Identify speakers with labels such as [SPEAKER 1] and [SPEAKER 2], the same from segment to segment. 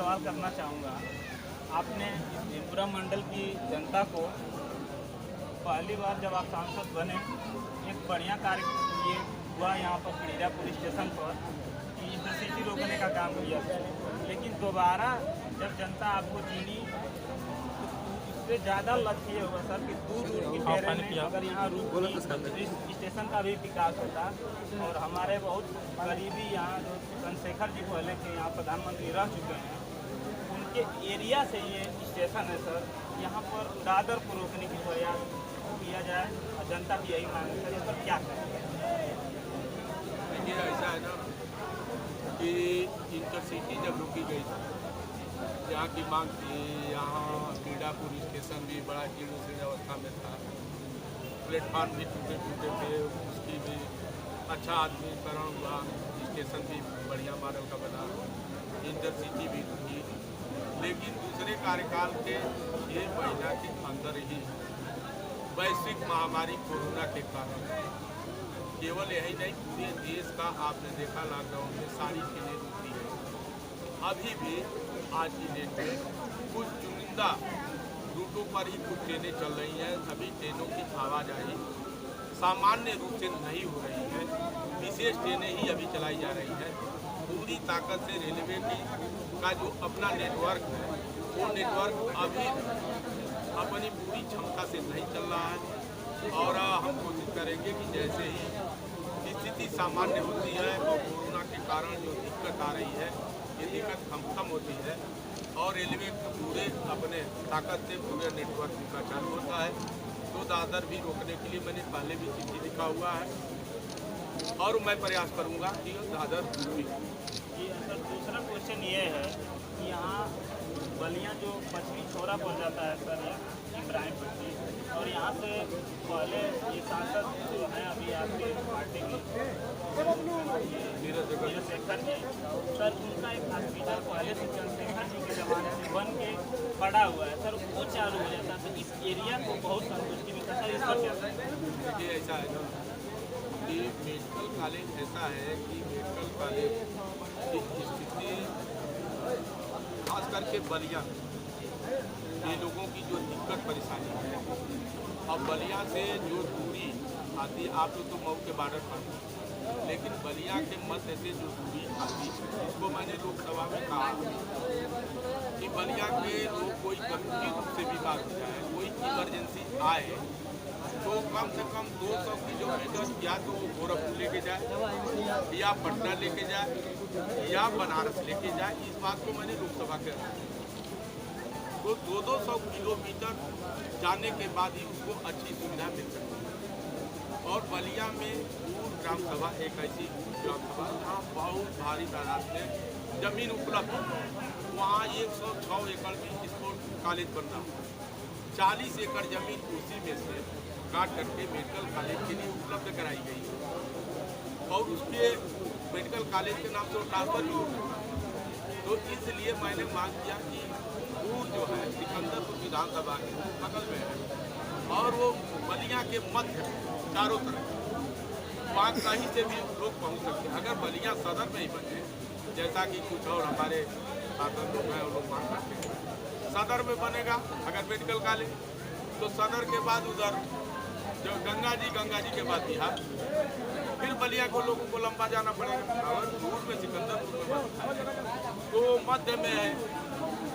[SPEAKER 1] सवाल करना चाहूँगा। आपने त्रिपुरा मंडल की जनता को पहली बार जब आप सांसद बने, एक बढ़िया कार्य ये हुआ यहाँ पर खड़ीरा पुलिस स्टेशन पर कि इंटरसिटी रोकने का काम किया था। लेकिन दोबारा जब जनता आपको चुनी तो इससे ज़्यादा लक्ष्य ये होगा सर कि दूर दूर की डेरे में अगर यहाँ रुक इस स्टेशन का भी विकास होता और हमारे बहुत करीबी यहाँ जो चंद्रशेखर जी पहले के यहाँ प्रधानमंत्री रह चुके हैं, उनके एरिया से ये स्टेशन है सर, यहाँ पर दादर को रोकने की प्रयास किया जाए और जनता की यही मांग है सर, इस पर क्या करें?
[SPEAKER 2] देखिए ऐसा है ना कि इंटरसिटी जब रुकी गई थी, यहाँ की मांग थी, यहाँ क्रीडापुर स्टेशन भी बड़ा जीर्ण अवस्था में था, प्लेटफार्म भी टूटे टूटे थे, उसकी भी अच्छा आधुनिकीकरण हुआ, स्टेशन भी बढ़िया मॉडल का बना, इंटरसिटी भी रुकी। लेकिन दूसरे कार्यकाल के 6 महीना के अंदर ही वैश्विक महामारी कोरोना के कारण केवल यही नहीं, पूरे देश का आपने देखा लॉकडाउन में सारी ट्रेनें रुकी है। अभी भी आज की डेट में कुछ चुनिंदा रूटों पर ही कुछ ट्रेनें चल रही हैं। सभी ट्रेनों की आवाजाही सामान्य रूप से नहीं हो रही है, विशेष ट्रेनें ही अभी चलाई जा रही हैं। पूरी ताकत से रेलवे का जो अपना नेटवर्क है, वो नेटवर्क अभी अपनी पूरी क्षमता से नहीं चल रहा है। और हम कोशिश करेंगे कि जैसे ही स्थिति सामान्य होती है और कोरोना के कारण जो दिक्कत आ रही है, ये दिक्कत खत्म होती है और रेलवे पूरे अपने ताकत से पूरे नेटवर्क का चालू होता है, तो दादर भी रोकने के लिए मैंने पहले भी चिट्ठी लिखा हुआ है और मैं प्रयास करूँगा कि दादर भी।
[SPEAKER 1] सर दूसरा क्वेश्चन ये है कि यहाँ बलिया जो पश्चिमी छोरा पड़ जाता है सर, यहाँ इब्राहिमपट्टी, और यहाँ से पहले ये सांसद जो हैं अभी आपकी पार्टी की चंद्रशेखर जी, सर उनका एक हॉस्पिटल पहले से चंद्रशेखर जी के ज़माने से बन के पड़ा हुआ है सर, वो चालू हो जाता है तो इस एरिया को बहुत संतुष्टि मिलता है सर, इस पर क्या?
[SPEAKER 2] देखिए ऐसा है ना कि मेडिकल कॉलेज ऐसा है कि मेडिकल कॉलेज की स्थिति खास करके बलिया ये लोगों की जो दिक्कत परेशानी है, अब बलिया से जो दूरी आती, आप तो मऊ के बॉर्डर पर, लेकिन बलिया के मध्य से जो दूरी आती, इसको मैंने लोकसभा में कहा कि बलिया के लोग कोई गंभीर रूप से बीमार हो जाए, कोई इमरजेंसी आए, तो कम से कम 200 किलोमीटर या तो गोरखपुर लेके जाए या पटना लेके जाए या बनारस लेके जाए। इस बात को मैंने लोकसभा के तो 200 किलोमीटर जाने के बाद ही उसको अच्छी सुविधा मिल सकती है। और बलिया में पूर्व ग्राम सभा एक ऐसी ग्राम सभा जहाँ बहुत भारी तादाद में जमीन उपलब्ध है, वहाँ 106 एकड़ में स्पोर्ट्स कॉलेज बनना, 40 एकड़ जमीन उसी में से काट करके मेडिकल कॉलेज के लिए उपलब्ध कराई गई है और उसके मेडिकल कॉलेज के नाम से ट्रांसफर भी होगा। तो इसलिए मैंने मांग किया कि दूर जो है सिकंदरपुर विधानसभा के बगल में है और वो बलिया के मध्य चारों तरफ वहाँ कहीं से भी लोग पहुँच सकते हैं। अगर बलिया सदर में ही बने, जैसा कि कुछ और हमारे साधन लोग हैं वो लोग मांग करते हैं, सदर में बनेगा अगर मेडिकल कॉलेज, तो सदर के बाद उधर जो गंगा जी के बाद बिहार, फिर बलिया को लोगों को लंबा जाना पड़ेगा। और दूर में सिकंदरपुर में तो मध्य में है,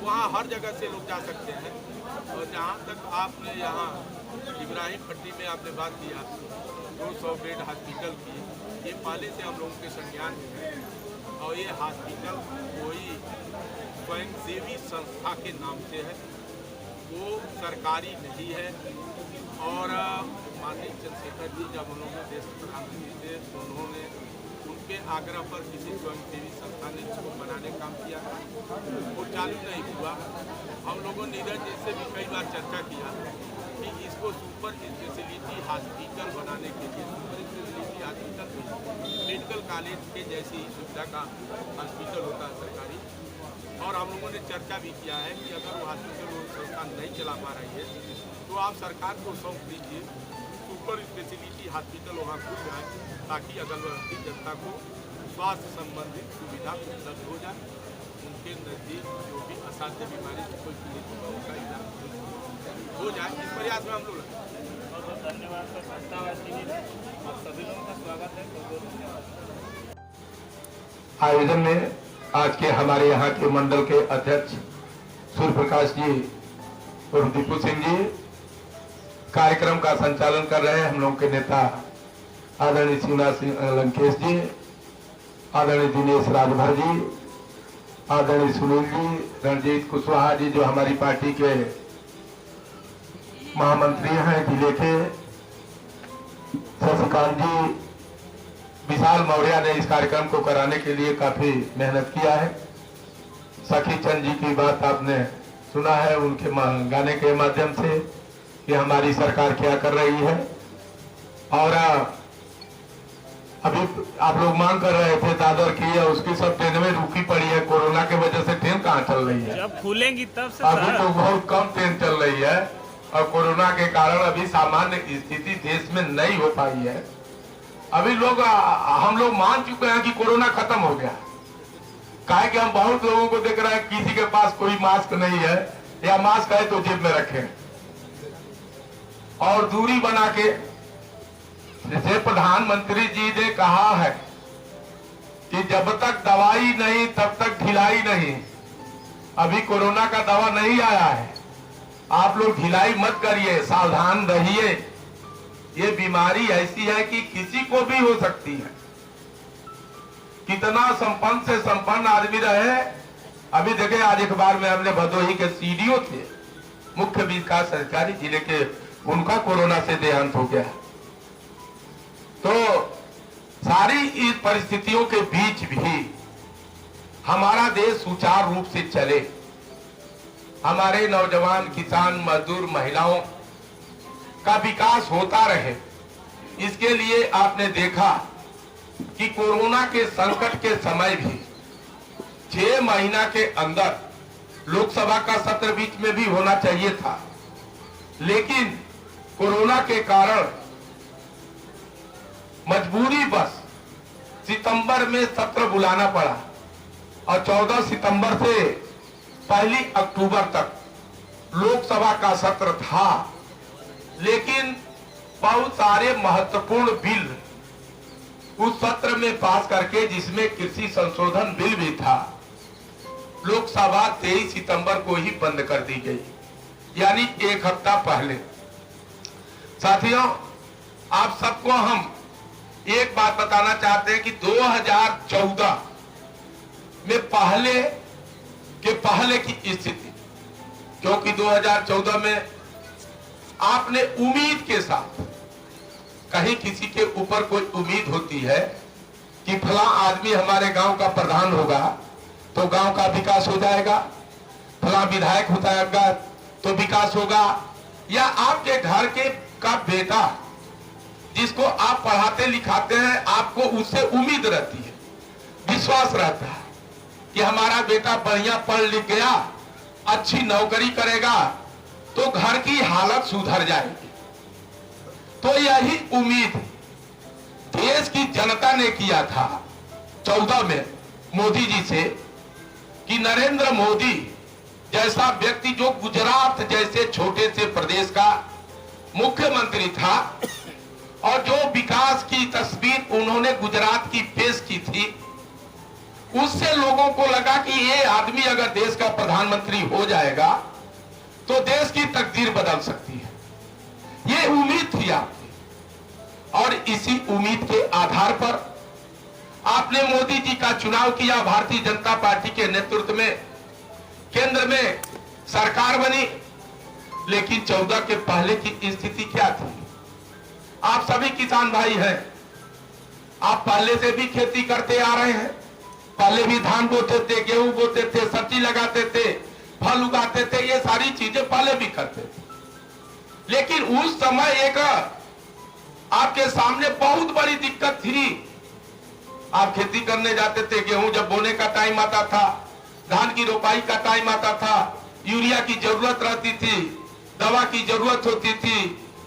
[SPEAKER 2] वहाँ हर जगह से लोग जा सकते हैं। और जहाँ तक आपने यहाँ इब्राहिमपट्टी में आपने बात किया 200 बेड हॉस्पिटल की, ये पहले से हम लोगों के संज्ञान में है और ये हॉस्पिटल कोई स्वयंसेवी संस्था के नाम से है, वो सरकारी नहीं है। और माननीय चंद्रशेखर जी जब उन्होंने देश के प्रधानमंत्री थे तो उन्होंने उनके आग्रह पर किसी स्वयंसेवी संस्था ने इसको बनाने का काम किया, वो चालू नहीं हुआ। हम लोगों ने नीरज जी से भी कई बार चर्चा किया कि इसको सुपर स्पेशलिटी हॉस्पिटल बनाने के लिए, super speciality hospital medical college के जैसी सुविधा का हॉस्पिटल होता है सरकारी, और हम लोगों ने चर्चा भी किया है कि अगर वो हॉस्पिटल वो संस्था नहीं चला पा रही है तो आप सरकार को सौंप दीजिए, सुपर स्पेशलिटी हॉस्पिटल वहाँ खुल जाए ताकि अगल बगल की जनता को स्वास्थ्य संबंधित सुविधा उपलब्ध हो जाए, उनके नज़दीक जो भी असाध्य बीमारी से कोई पीड़ित होगा उसका इलाज हो जाए, इस प्रयास में हम लोग लगे।
[SPEAKER 1] बहुत बहुत धन्यवाद सर, संस्थावाद के लिए आप सभी लोगों का स्वागत है। बहुत बहुत धन्यवाद।
[SPEAKER 3] आयोजन में आज के हमारे यहाँ के मंडल के अध्यक्ष सूर्य प्रकाश जी और दीपू सिंह जी कार्यक्रम का संचालन कर रहे हैं। हम लोगों के नेता आदरणीय शिवनाथ सिंह लंकेश जी, आदरणीय दिनेश राजभर जी, आदरणीय सुनील जी, रणजीत कुशवाहा जी जो हमारी पार्टी के महामंत्री हैं जिले के, शशिकांत जी, विशाल मौर्य ने इस कार्यक्रम को कराने के लिए काफी मेहनत किया है। सखी चंद जी की बात आपने सुना है उनके गाने के माध्यम से कि हमारी सरकार क्या कर रही है। और अभी आप लोग मांग कर रहे थे दादर की, उसकी सब ट्रेन में रुकी पड़ी है कोरोना के वजह से। ट्रेन कहाँ चल रही है?
[SPEAKER 1] जब खुलेंगी तब से
[SPEAKER 3] अभी तो बहुत कम ट्रेन चल रही है और कोरोना के कारण अभी सामान्य स्थिति देश में नहीं हो पाई है। अभी हम लोग मान चुके हैं कि कोरोना खत्म हो गया। काहे कि हम बहुत लोगों को देख रहे हैं किसी के पास कोई मास्क नहीं है या मास्क है तो जेब में रखें और दूरी बना के, जैसे प्रधानमंत्री जी ने कहा है कि जब तक दवाई नहीं तब तक ढिलाई नहीं। अभी कोरोना का दवा नहीं आया है, आप लोग ढिलाई मत करिए, सावधान रहिए। ये बीमारी ऐसी है कि किसी को भी हो सकती है। कितना संपन्न से संपन्न आदमी रहे। अभी देखे आज अखबार में हमने भदोही के सीडीओ थे, मुख्य विकास अधिकारी जिले के, उनका कोरोना से देहांत हो गया। तो सारी इस परिस्थितियों के बीच भी हमारा देश सुचारू रूप से चले, हमारे नौजवान, किसान, मजदूर, महिलाओं का विकास होता रहे, इसके लिए आपने देखा कि कोरोना के संकट के समय भी 6 महीना के अंदर लोकसभा का सत्र बीच में भी होना चाहिए था, लेकिन कोरोना के कारण मजबूरी बस सितंबर में सत्र बुलाना पड़ा और 14 सितंबर से 1 अक्टूबर तक लोकसभा का सत्र था। लेकिन बहुत सारे महत्वपूर्ण बिल उस सत्र में पास करके, जिसमें कृषि संशोधन बिल भी था, लोकसभा 23 सितंबर को ही बंद कर दी गई, यानी 1 हफ्ता पहले। साथियों, आप सबको हम एक बात बताना चाहते हैं कि 2014 में पहले की स्थिति, क्योंकि 2014 में आपने उम्मीद के साथ, कहीं किसी के ऊपर कोई उम्मीद होती है कि फला आदमी हमारे गांव का प्रधान होगा तो गांव का विकास हो जाएगा, फला विधायक हो जाएगा तो विकास होगा, या आपके घर के का बेटा जिसको आप पढ़ाते लिखाते हैं, आपको उससे उम्मीद रहती है, विश्वास रहता है कि हमारा बेटा बढ़िया पढ़ लिख गया, अच्छी नौकरी करेगा तो घर की हालत सुधर जाएगी। तो यही उम्मीद देश की जनता ने किया था 14 में मोदी जी से कि नरेंद्र मोदी जैसा व्यक्ति, जो गुजरात जैसे छोटे से प्रदेश का मुख्यमंत्री था और जो विकास की तस्वीर उन्होंने गुजरात की पेश की थी, उससे लोगों को लगा कि ये आदमी अगर देश का प्रधानमंत्री हो जाएगा तो देश की तकदीर बदल सकती है। ये उम्मीद थी आपकी, और इसी उम्मीद के आधार पर आपने मोदी जी का चुनाव किया। भारतीय जनता पार्टी के नेतृत्व में केंद्र में सरकार बनी। लेकिन 14 के पहले की स्थिति क्या थी? आप सभी किसान भाई हैं, आप पहले से भी खेती करते आ रहे हैं, पहले भी धान बोते थे, गेहूं बोते थे, सब्जी लगाते थे, फल उगाते थे, ये सारी चीजें पहले भी करते थे। लेकिन उस समय एक आपके सामने बहुत बड़ी दिक्कत थी। आप खेती करने जाते थे, गेहूं जब बोने का टाइम आता था, धान की रोपाई का टाइम आता था, यूरिया की जरूरत रहती थी, दवा की जरूरत होती थी,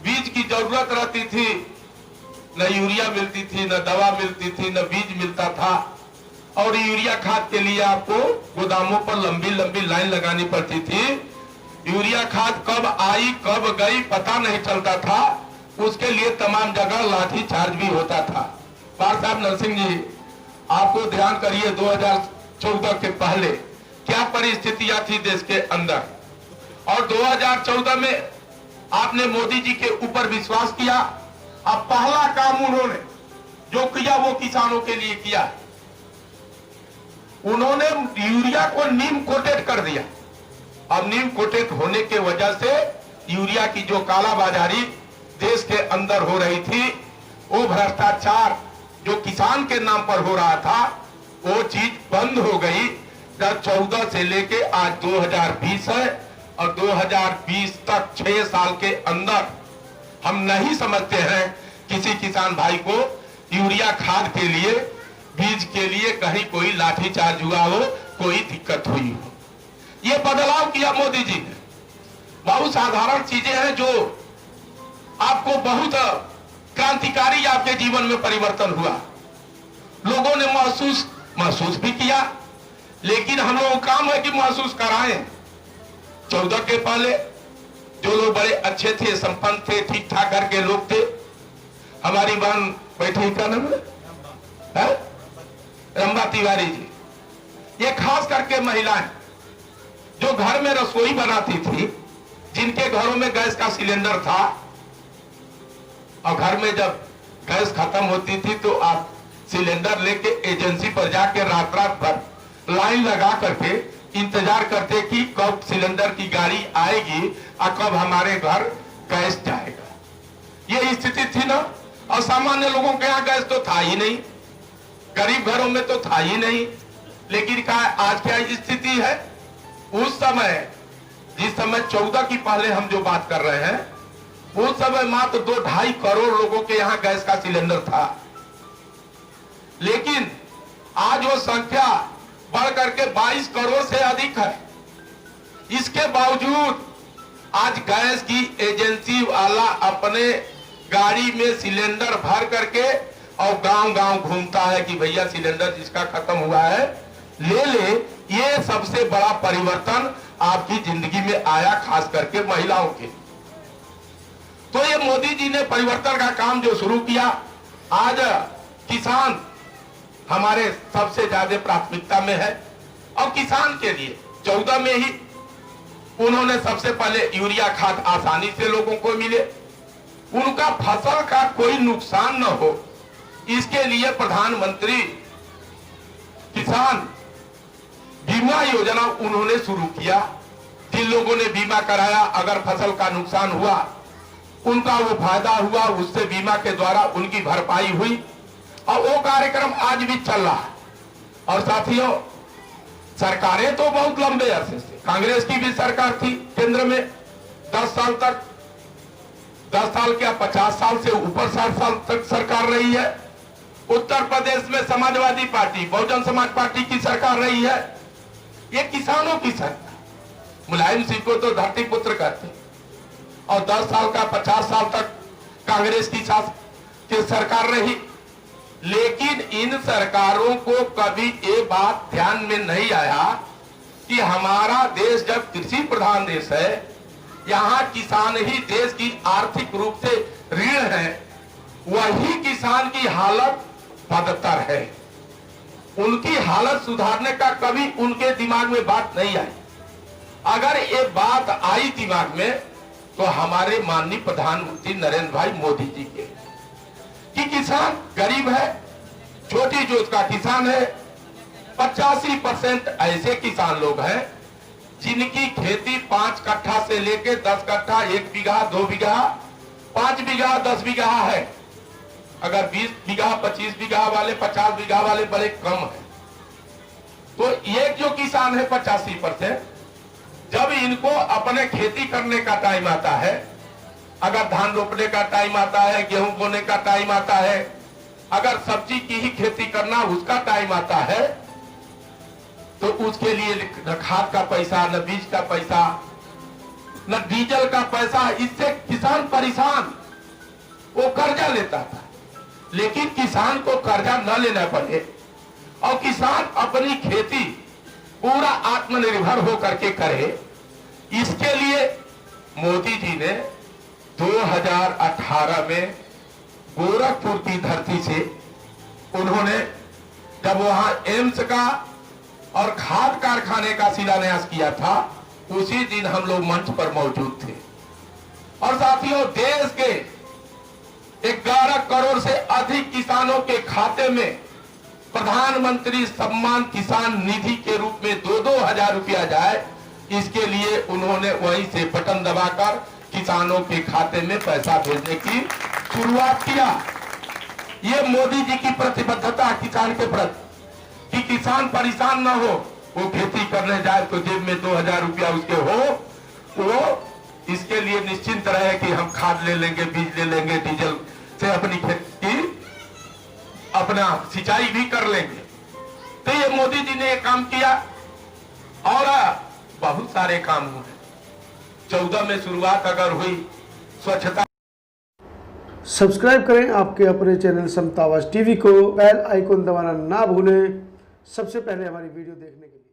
[SPEAKER 3] बीज की जरूरत रहती थी। न यूरिया मिलती थी, न दवा मिलती थी, न बीज मिलता था। और यूरिया खाद के लिए आपको गोदामों पर लंबी लंबी लाइन लगानी पड़ती थी। यूरिया खाद कब आई कब गई पता नहीं चलता था। उसके लिए तमाम जगह लाठी चार्ज भी होता था। पार साहब नरसिंह जी, आपको ध्यान करिए 2014 के पहले क्या परिस्थितियां थी देश के अंदर, और 2014 में आपने मोदी जी के ऊपर विश्वास किया। अब पहला काम उन्होंने जो किया वो किसानों के लिए किया। उन्होंने यूरिया को नीम कोटेड कर दिया। अब नीम कोटेड होने के वजह से यूरिया की जो कालाबाजारी देश के अंदर हो रही थी, वो भ्रष्टाचार जो किसान के नाम पर हो रहा था, वो चीज बंद हो गई। जब 14 से लेके आज 2020 है और 2020 तक 6 साल के अंदर हम नहीं समझते हैं किसी किसान भाई को यूरिया खाद के लिए, बीज के लिए कहीं कोई लाठीचार्ज हुआ हो, कोई दिक्कत हुई हो। ये बदलाव किया मोदी जी ने। बहुत साधारण चीजें हैं जो आपको बहुत क्रांतिकारी आपके जीवन में परिवर्तन हुआ, लोगों ने महसूस भी किया। लेकिन हम लोगों का काम है कि महसूस कराएं। 14 के पहले जो लोग बड़े अच्छे थे, संपन्न थे, ठीक ठाक घर के लोग थे, हमारी बहन बैठी का नाम है रंबा तिवारी जी, ये खास करके महिलाएं जो घर में रसोई बनाती थी, जिनके घरों में गैस का सिलेंडर था, और घर में जब गैस खत्म होती थी तो आप सिलेंडर लेके एजेंसी पर जाके रात रात भर लाइन लगा करके इंतजार करते कि कब सिलेंडर की गाड़ी आएगी और कब हमारे घर गैस जाएगा। ये स्थिति थी ना। और सामान्य लोगों के यहाँ गैस तो था ही नहीं, गरीब घरों में तो था ही नहीं। लेकिन आज क्या स्थिति है? उस समय, जिस समय 14 की पहले हम जो बात कर रहे हैं, उस समय मात्र 2-2.5 करोड़ लोगों के यहाँ गैस का सिलेंडर था। लेकिन आज वो संख्या बढ़ करके 22 करोड़ से अधिक है। इसके बावजूद आज गैस की एजेंसी वाला अपने गाड़ी में सिलेंडर भर करके और गांव-गांव घूमता है कि भैया सिलेंडर जिसका खत्म हुआ है ले ले। ये सबसे बड़ा परिवर्तन आपकी जिंदगी में आया, खास करके महिलाओं के। तो ये मोदी जी ने परिवर्तन का काम जो शुरू किया, आज किसान हमारे सबसे ज्यादा प्राथमिकता में है। और किसान के लिए 14 में ही उन्होंने सबसे पहले यूरिया खाद आसानी से लोगों को मिले, उनका फसल का कोई नुकसान न हो, इसके लिए प्रधानमंत्री किसान बीमा योजना उन्होंने शुरू किया। जिन लोगों ने बीमा कराया, अगर फसल का नुकसान हुआ, उनका वो फायदा हुआ, उससे बीमा के द्वारा उनकी भरपाई हुई। और वो कार्यक्रम आज भी चल रहा है। और साथियों, सरकारें तो बहुत लंबे अरसे से, कांग्रेस की भी सरकार थी केंद्र में 10 साल तक, 10 साल क्या 50 साल से ऊपर 60 साल तक सरकार रही है। उत्तर प्रदेश में समाजवादी पार्टी, बहुजन समाज पार्टी की सरकार रही है। ये किसानों की सरकार। मुलायम सिंह को तो धरती पुत्र कहते, और 10 साल का 50 साल तक कांग्रेस की सरकार रही। लेकिन इन सरकारों को कभी ये बात ध्यान में नहीं आया कि हमारा देश जब कृषि प्रधान देश है, यहाँ किसान ही देश की आर्थिक रूप से रीढ़ है, वही किसान की हालत बदतर है। उनकी हालत सुधारने का कभी उनके दिमाग में बात नहीं आई। अगर ये बात आई दिमाग में तो हमारे माननीय प्रधानमंत्री नरेंद्र भाई मोदी जी के, कि किसान गरीब है, छोटी जोत का किसान है। 85% ऐसे किसान लोग हैं जिनकी खेती 5 कट्ठा से लेके 10 कट्ठा, 1 बीघा, 2 बीघा, 5 बीघा, 10 बीघा है। अगर 20 बीघा, 25 बीघा वाले, 50 बीघा वाले बड़े कम है। तो ये जो किसान है 85%, जब इनको अपने खेती करने का टाइम आता है, अगर धान रोपने का टाइम आता है, गेहूं बोने का टाइम आता है, अगर सब्जी की ही खेती करना उसका टाइम आता है, तो उसके लिए न खाद का पैसा, न बीज का पैसा, न डीजल का पैसा। इससे किसान परेशान, वो कर्जा लेता था। लेकिन किसान को कर्जा न लेना पड़े और किसान अपनी खेती पूरा आत्मनिर्भर होकर के करे, इसके लिए मोदी जी ने 2018 में गोरखपुर की धरती से उन्होंने जब वहां एम्स का और खाद कारखाने का शिलान्यास किया था, उसी दिन हम लोग मंच पर मौजूद थे। और साथियों, देश के 11 करोड़ से अधिक किसानों के खाते में प्रधानमंत्री सम्मान किसान निधि के रूप में 2-2 हजार रुपया जाए, इसके लिए उन्होंने वहीं से बटन दबाकर किसानों के खाते में पैसा भेजने की शुरुआत किया। ये मोदी जी की प्रतिबद्धता किसान के प्रति कि किसान परेशान न हो, वो खेती करने जाए तो जेब में 2000 रुपया उसके हो, वो इसके लिए निश्चिंत रहे कि हम खाद ले लेंगे, बीज ले लेंगे, डीजल से अपनी खेती अपना सिंचाई भी कर लेंगे। तो ये मोदी जी ने काम किया और बहुत सारे काम हुए। 14 में शुरुआत अगर हुई स्वच्छता।
[SPEAKER 4] सब्सक्राइब करें आपके अपने चैनल समता आवाज़ टीवी को, बेल आइकन दबाना ना भूलें सबसे पहले हमारी वीडियो देखने के लिए।